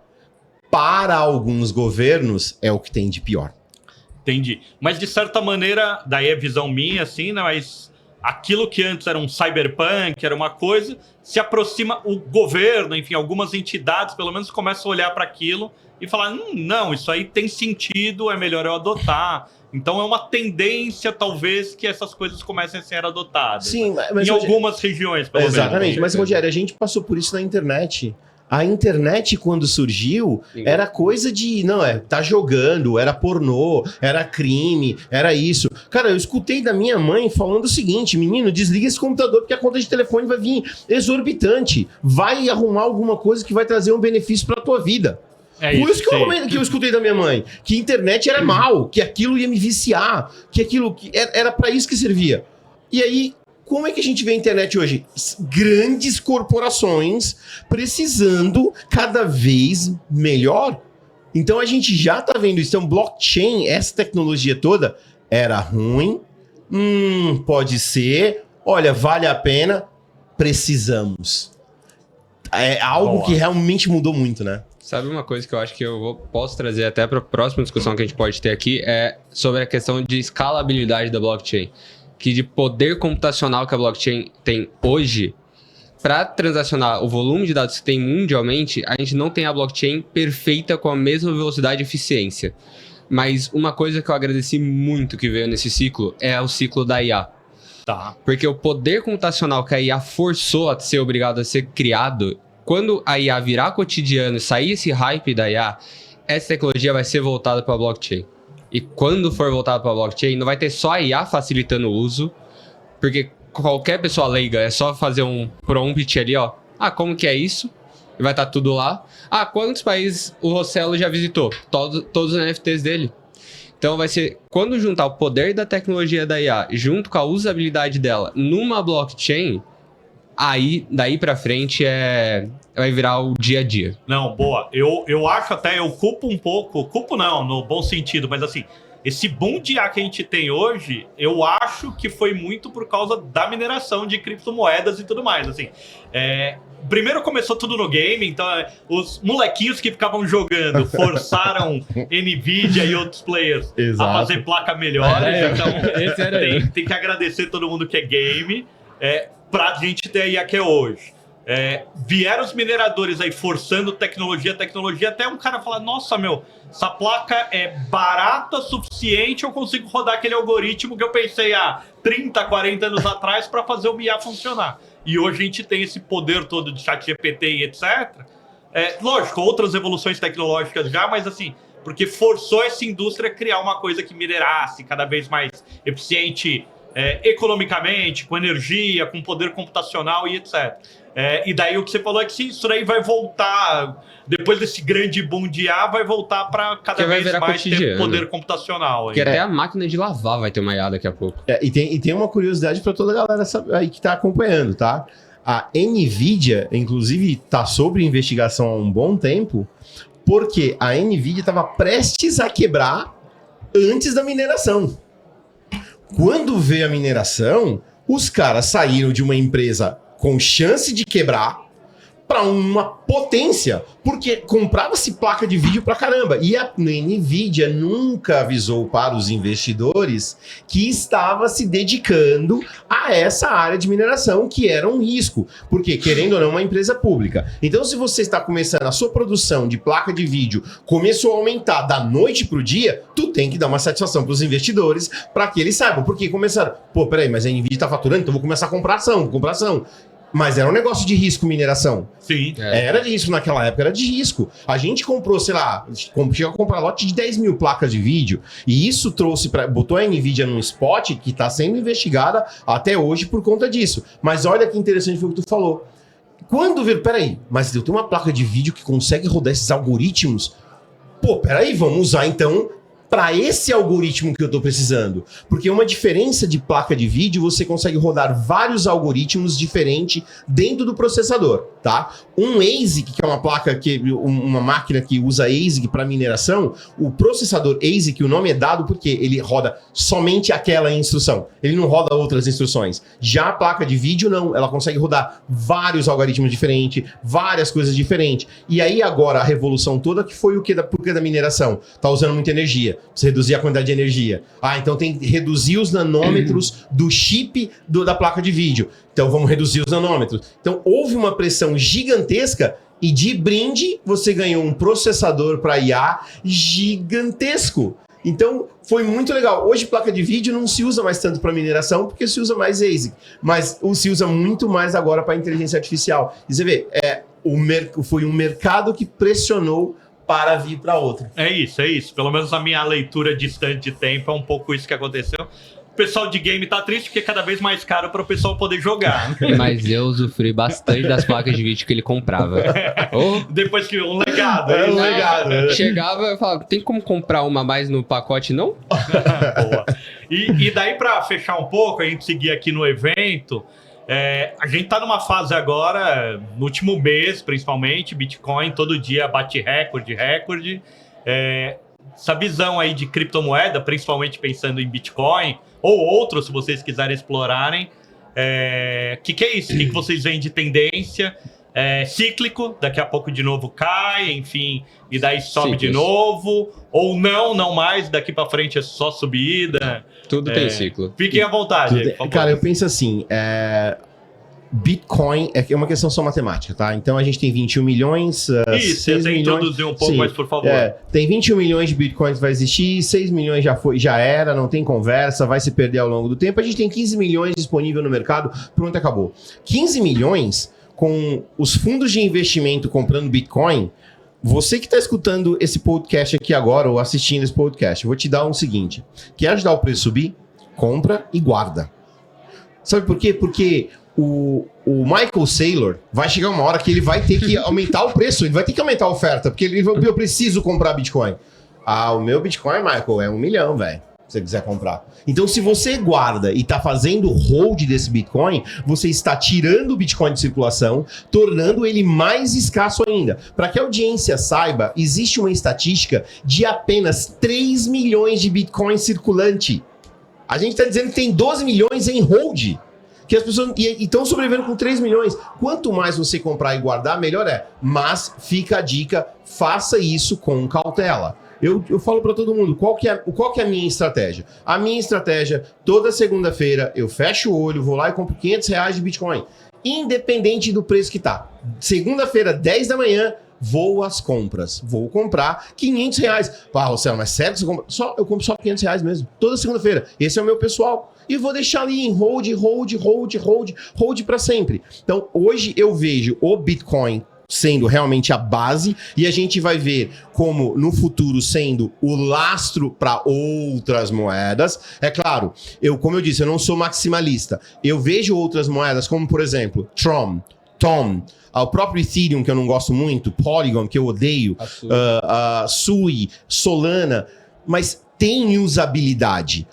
Para alguns governos, é o que tem de pior. Entendi. Mas de certa maneira, daí é visão minha, assim, né? Mas aquilo que antes era um cyberpunk, era uma coisa, se aproxima o governo, enfim, algumas entidades, pelo menos, começam a olhar para aquilo e falar, não, isso aí tem sentido, é melhor eu adotar. Então é uma tendência, talvez, que essas coisas comecem a ser adotadas. Sim, mas em algumas regiões, pelo menos. Exatamente, mas Rogério, a gente passou por isso na internet. A internet, quando surgiu, era coisa de, tá jogando, era pornô, era crime, era isso. Cara, eu escutei da minha mãe falando o seguinte, menino, desliga esse computador porque a conta de telefone vai vir exorbitante. Vai arrumar alguma coisa que vai trazer um benefício pra tua vida. Por isso que eu escutei da minha mãe, que a internet era mal, que aquilo ia me viciar, que aquilo era pra isso que servia. E aí, como é que a gente vê a internet hoje? Grandes corporações precisando cada vez melhor. Então a gente já tá vendo isso. Então, blockchain, essa tecnologia toda, era ruim. Pode ser. Olha, vale a pena. Precisamos. É algo que realmente mudou muito, né? Sabe uma coisa que eu acho que posso trazer até para a próxima discussão que a gente pode ter aqui é sobre a questão de escalabilidade da blockchain. Que de poder computacional que a blockchain tem hoje, para transacionar o volume de dados que tem mundialmente, a gente não tem a blockchain perfeita com a mesma velocidade e eficiência. Mas uma coisa que eu agradeci muito que veio nesse ciclo é o ciclo da IA. Tá. Porque o poder computacional que a IA forçou a ser obrigado a ser criado, quando a IA virar cotidiano e sair esse hype da IA, essa tecnologia vai ser voltada para a blockchain. E quando for voltado para a blockchain, não vai ter só a IA facilitando o uso, porque qualquer pessoa leiga é só fazer um prompt ali, ó. Como que é isso? E vai estar tudo lá. Quantos países o Rossello já visitou? Todos os NFTs dele. Então vai ser, quando juntar o poder da tecnologia da IA junto com a usabilidade dela numa blockchain, aí daí pra frente vai virar o dia a dia. Não, boa. Eu acho até, eu culpo um pouco, culpo não, no bom sentido, mas assim, esse boom de IA que a gente tem hoje, eu acho que foi muito por causa da mineração de criptomoedas e tudo mais, assim. Primeiro começou tudo no game, então os molequinhos que ficavam jogando forçaram Nvidia e outros players a fazer placa melhores, então tem que agradecer todo mundo que é game, pra gente ter a IA que é hoje. Vieram os mineradores aí forçando tecnologia, até um cara falar, nossa, essa placa é barata o suficiente, eu consigo rodar aquele algoritmo que eu pensei há 30, 40 anos atrás para fazer o IA funcionar. E hoje a gente tem esse poder todo de ChatGPT e etc. Lógico, outras evoluções tecnológicas já, mas assim, porque forçou essa indústria a criar uma coisa que minerasse cada vez mais eficiente economicamente, com energia, com poder computacional e etc. E daí o que você falou é que isso daí vai voltar, depois desse grande boom de IA, vai voltar para cada vez mais ter poder computacional. Porque até a máquina de lavar vai ter uma IA daqui a pouco. E tem uma curiosidade para toda a galera aí que está acompanhando, tá? A Nvidia, inclusive, está sob investigação há um bom tempo, porque a Nvidia estava prestes a quebrar antes da mineração. Quando veio a mineração, os caras saíram de uma empresa com chance de quebrar para uma potência, porque comprava-se placa de vídeo pra caramba. E a Nvidia nunca avisou para os investidores que estava se dedicando a essa área de mineração, que era um risco, porque, querendo ou não, é uma empresa pública. Então, se você está começando a sua produção de placa de vídeo, começou a aumentar da noite pro dia, tu tem que dar uma satisfação para os investidores para que eles saibam, porque começaram, peraí, mas a Nvidia tá faturando, então vou começar a comprar ação. Mas era um negócio de risco mineração. Sim. Era de risco naquela época, era de risco. A gente comprou, sei lá, chegou a comprar lote de 10 mil placas de vídeo, e isso botou a Nvidia num spot que está sendo investigada até hoje por conta disso. Mas olha que interessante foi o que tu falou. Quando ver, peraí, mas eu tenho uma placa de vídeo que consegue rodar esses algoritmos? Peraí, vamos usar então para esse algoritmo que eu estou precisando. Porque uma diferença de placa de vídeo, você consegue rodar vários algoritmos diferentes dentro do processador, tá? Um ASIC, que é uma placa, uma máquina que usa ASIC para mineração, o processador ASIC, o nome é dado porque ele roda somente aquela instrução. Ele não roda outras instruções. Já a placa de vídeo, não. Ela consegue rodar vários algoritmos diferentes, várias coisas diferentes. E aí agora a revolução toda que foi o que por que da mineração? Tá usando muita energia. Você reduzir a quantidade de energia. Então tem que reduzir os nanômetros do chip da placa de vídeo. Então vamos reduzir os nanômetros. Então houve uma pressão gigantesca e de brinde você ganhou um processador para IA gigantesco. Então foi muito legal. Hoje placa de vídeo não se usa mais tanto para mineração porque se usa mais ASIC, mas se usa muito mais agora para inteligência artificial. E você vê, foi um mercado que pressionou para vir para outra. É isso. Pelo menos a minha leitura distante de tempo é um pouco isso que aconteceu. O pessoal de game tá triste porque é cada vez mais caro para o pessoal poder jogar. Né? Mas eu usufrui bastante das placas de vídeo que ele comprava. Depois que um legado. Um legado. Chegava e falava, tem como comprar uma a mais no pacote, não? Boa. E daí para fechar um pouco, a gente seguir aqui no evento... a gente tá numa fase agora, no último mês principalmente, Bitcoin todo dia bate recorde. Essa visão aí de criptomoeda, principalmente pensando em Bitcoin, ou outros, se vocês quiserem explorarem, que é isso? O que vocês veem de tendência? Cíclico, daqui a pouco de novo cai, enfim, e daí sobe de novo, ou não mais, daqui para frente é só subida. Tudo tem ciclo. Fiquem à vontade. Cara, eu penso assim, Bitcoin é uma questão só matemática, tá? Então a gente tem 21 milhões... Isso, você tem que introduzir um pouco, mas por favor. Tem 21 milhões de Bitcoins que vai existir, 6 milhões já era, não tem conversa, vai se perder ao longo do tempo. A gente tem 15 milhões disponível no mercado, pronto, acabou. 15 milhões com os fundos de investimento comprando Bitcoin... Você que está escutando esse podcast aqui agora ou assistindo esse podcast, eu vou te dar um seguinte. Quer ajudar o preço a subir? Compra e guarda. Sabe por quê? Porque o Michael Saylor vai chegar uma hora que ele vai ter que aumentar o preço, ele vai ter que aumentar a oferta, porque eu preciso comprar Bitcoin. O meu Bitcoin, Michael, é 1 milhão, velho. Se você quiser comprar. Então, se você guarda e está fazendo hold desse Bitcoin, você está tirando o Bitcoin de circulação, tornando ele mais escasso ainda. Para que a audiência saiba, existe uma estatística de apenas 3 milhões de Bitcoin circulante. A gente está dizendo que tem 12 milhões em hold. Que as pessoas estão sobrevivendo com 3 milhões. Quanto mais você comprar e guardar, melhor é. Mas fica a dica, faça isso com cautela. Eu falo para todo mundo, qual que é a minha estratégia? A minha estratégia, toda segunda-feira, eu fecho o olho, vou lá e compro R$500 de Bitcoin. Independente do preço que tá. Segunda-feira, 10 da manhã, vou às compras. Vou comprar R$500. Marcelo, mas sério que você compra? Eu compro só R$500 mesmo. Toda segunda-feira. Esse é o meu pessoal. E vou deixar ali em hold para sempre. Então, hoje eu vejo o Bitcoin sendo realmente a base, e a gente vai ver como no futuro sendo o lastro para outras moedas. É claro, como eu disse, eu não sou maximalista. Eu vejo outras moedas como, por exemplo, Tom, o próprio Ethereum, que eu não gosto muito, Polygon, que eu odeio, Sui, Solana, mas tem usabilidade.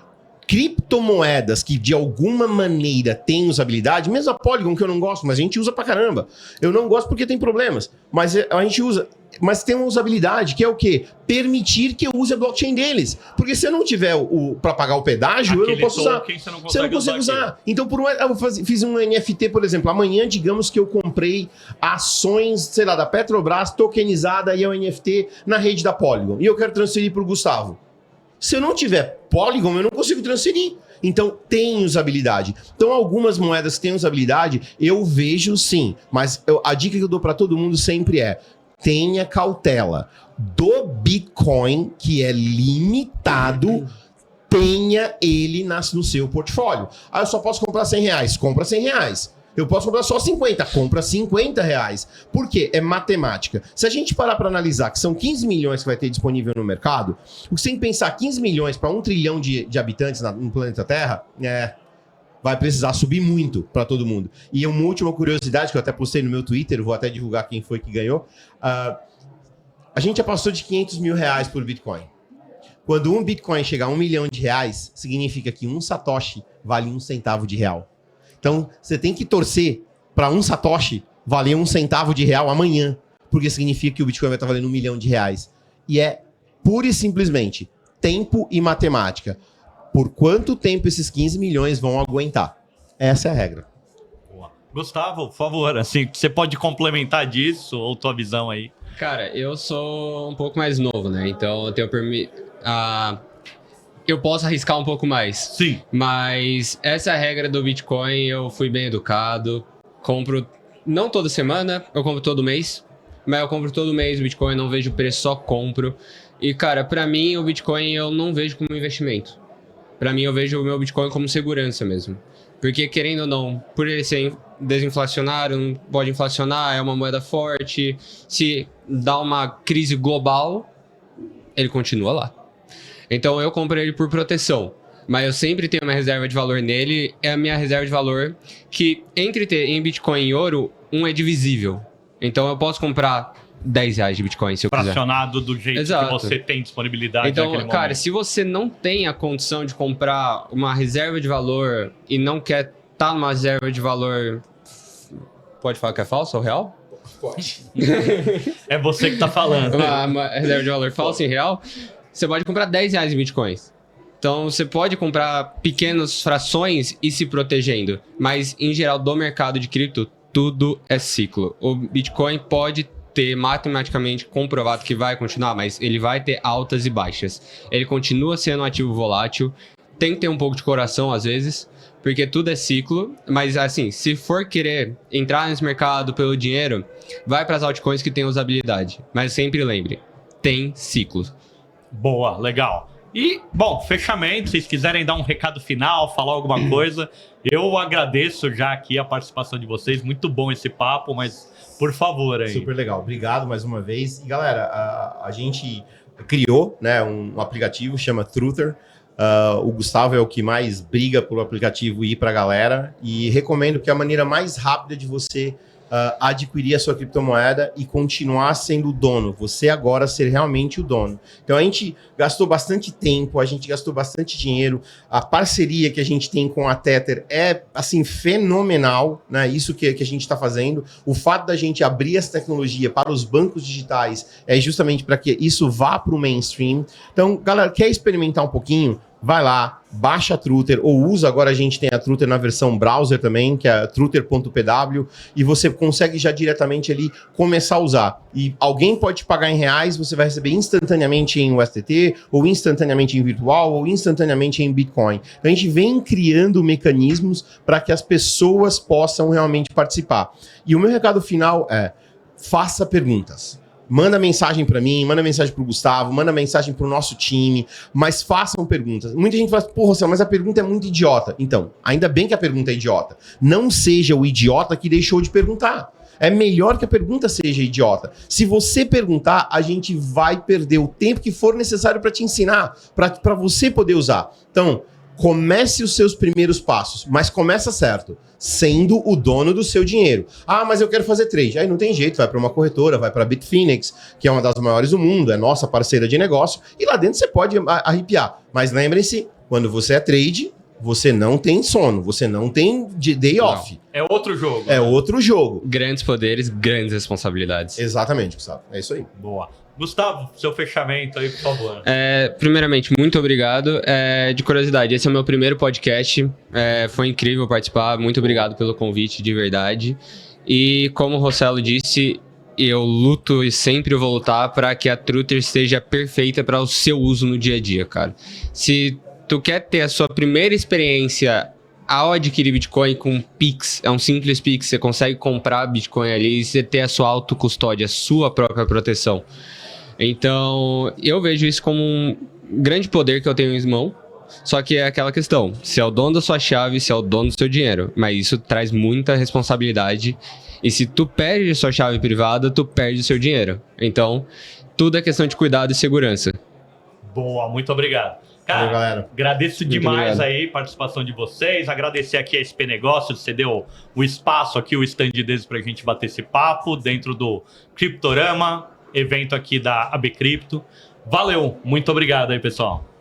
Criptomoedas que de alguma maneira têm usabilidade, mesmo a Polygon que eu não gosto, mas a gente usa pra caramba. Eu não gosto porque tem problemas, mas a gente usa. Mas tem uma usabilidade que é o quê? Permitir que eu use a blockchain deles. Porque se eu não tiver para pagar o pedágio, eu não posso usar. Você não consegue usar. Então, eu fiz um NFT, por exemplo. Amanhã, digamos que eu comprei ações, sei lá, da Petrobras tokenizada e é um NFT na rede da Polygon. E eu quero transferir para o Gustavo. Se eu não tiver Polygon, eu não consigo transferir. Então, tem usabilidade. Então, algumas moedas que têm usabilidade, eu vejo sim. Mas a dica que eu dou para todo mundo sempre é: tenha cautela. Do Bitcoin, que é limitado, tenha ele no seu portfólio. Eu só posso comprar R$100. Compra R$100. Eu posso comprar só 50, compra R$50. Por quê? É matemática. Se a gente parar para analisar que são 15 milhões que vai ter disponível no mercado, o que você tem que pensar, 15 milhões para 1 trilhão de habitantes no planeta Terra, vai precisar subir muito para todo mundo. E uma última curiosidade que eu até postei no meu Twitter, vou até divulgar quem foi que ganhou. A gente já passou de R$500 mil por Bitcoin. Quando um Bitcoin chegar a R$1 milhão, significa que um Satoshi vale 1 centavo de real. Então, você tem que torcer para um Satoshi valer 1 centavo de real amanhã, porque significa que o Bitcoin vai estar valendo R$1 milhão. E é pura e simplesmente tempo e matemática. Por quanto tempo esses 15 milhões vão aguentar? Essa é a regra. Boa. Gustavo, por favor, assim, você pode complementar disso ou tua visão aí? Cara, eu sou um pouco mais novo, né? Então eu tenho eu posso arriscar um pouco mais. Sim. Mas essa é a regra do Bitcoin, eu fui bem educado. Compro, não toda semana, eu compro todo mês. Mas eu compro todo mês o Bitcoin, não vejo preço, só compro. E cara, pra mim o Bitcoin eu não vejo como investimento. Pra mim eu vejo o meu Bitcoin como segurança mesmo. Porque querendo ou não, por ele ser desinflacionário, não pode inflacionar, é uma moeda forte. Se dá uma crise global, ele continua lá. Então eu compro ele por proteção. Mas eu sempre tenho uma reserva de valor nele. É a minha reserva de valor que, entre ter em Bitcoin e ouro, um é divisível. Então eu posso comprar R$10 de Bitcoin se eu quiser. Fracionado do jeito Exato. que você tem disponibilidade Então, naquele cara, momento. se você não tem a condição de comprar uma reserva de valor e não quer estar numa reserva de valor... Pode falar que é falso ou real? Pode. É você que tá falando. Uma reserva de valor falsa em real, você pode comprar R$10 em bitcoins. Então você pode comprar pequenas frações e se protegendo. Mas em geral do mercado de cripto, tudo é ciclo. O Bitcoin pode ter matematicamente comprovado que vai continuar, mas ele vai ter altas e baixas. Ele continua sendo um ativo volátil. Tem que ter um pouco de coração às vezes, porque tudo é ciclo. Mas assim, se for querer entrar nesse mercado pelo dinheiro, vai para as altcoins que tem usabilidade. Mas sempre lembre, tem ciclo. Boa, legal. E, bom, fechamento, se vocês quiserem dar um recado final, falar alguma coisa, eu agradeço já aqui a participação de vocês. Muito bom esse papo, mas por favor aí. Super legal. Obrigado mais uma vez. E galera, a gente criou, né, um aplicativo, chama Truther. O Gustavo é o que mais briga pelo aplicativo ir para a galera. E recomendo que é a maneira mais rápida de você adquirir a sua criptomoeda e continuar sendo o dono. Você agora ser realmente o dono. Então a gente gastou bastante tempo, a gente gastou bastante dinheiro. A parceria que a gente tem com a Tether é assim fenomenal, né? Isso que a gente está fazendo. O fato da gente abrir essa tecnologia para os bancos digitais é justamente para que isso vá para o mainstream. Então, galera, quer experimentar um pouquinho? Vai lá, baixa a Truther, ou usa, agora a gente tem a Truther na versão browser também, que é truther.pw, e você consegue já diretamente ali começar a usar. E alguém pode te pagar em reais, você vai receber instantaneamente em USDT, ou instantaneamente em virtual, ou instantaneamente em Bitcoin. Então a gente vem criando mecanismos para que as pessoas possam realmente participar. E o meu recado final é, faça perguntas. Manda mensagem para mim, manda mensagem pro Gustavo, manda mensagem pro nosso time, mas façam perguntas. Muita gente fala, porra, Marcelo, mas a pergunta é muito idiota. Então, ainda bem que a pergunta é idiota. Não seja o idiota que deixou de perguntar. É melhor que a pergunta seja idiota. Se você perguntar, a gente vai perder o tempo que for necessário para te ensinar, para você poder usar. Então, comece os seus primeiros passos, mas começa certo, sendo o dono do seu dinheiro. Ah, mas eu quero fazer trade. Aí não tem jeito, vai para uma corretora, vai para a Bitfinex, que é uma das maiores do mundo, é nossa parceira de negócio, e lá dentro você pode arrepiar. Mas lembrem-se, quando você é trade, você não tem sono, você não tem day off. É outro jogo. É outro jogo. Grandes poderes, grandes responsabilidades. Exatamente, Gustavo. É isso aí. Boa. Gustavo, seu fechamento aí, por favor. Primeiramente, muito obrigado. De curiosidade, esse é o meu primeiro podcast. Foi incrível participar. Muito obrigado pelo convite, de verdade. E como o Rossello disse, eu luto e sempre vou lutar para que a Truther esteja perfeita para o seu uso no dia a dia, cara. Se tu quer ter a sua primeira experiência ao adquirir Bitcoin com Pix, é um simples Pix, você consegue comprar Bitcoin ali e você ter a sua autocustódia, a sua própria proteção. Então, eu vejo isso como um grande poder que eu tenho em mão, só que é aquela questão, se é o dono da sua chave, se é o dono do seu dinheiro, mas isso traz muita responsabilidade, e se tu perde a sua chave privada, tu perde o seu dinheiro. Então, tudo é questão de cuidado e segurança. Boa, muito obrigado. Cara, valeu, galera. Agradeço Muito demais obrigado. aí a participação de vocês, agradecer aqui a SP Negócios, você deu o espaço aqui, o stand deles pra gente bater esse papo dentro do Criptorama, evento aqui da AB Cripto. Valeu, muito obrigado aí, pessoal.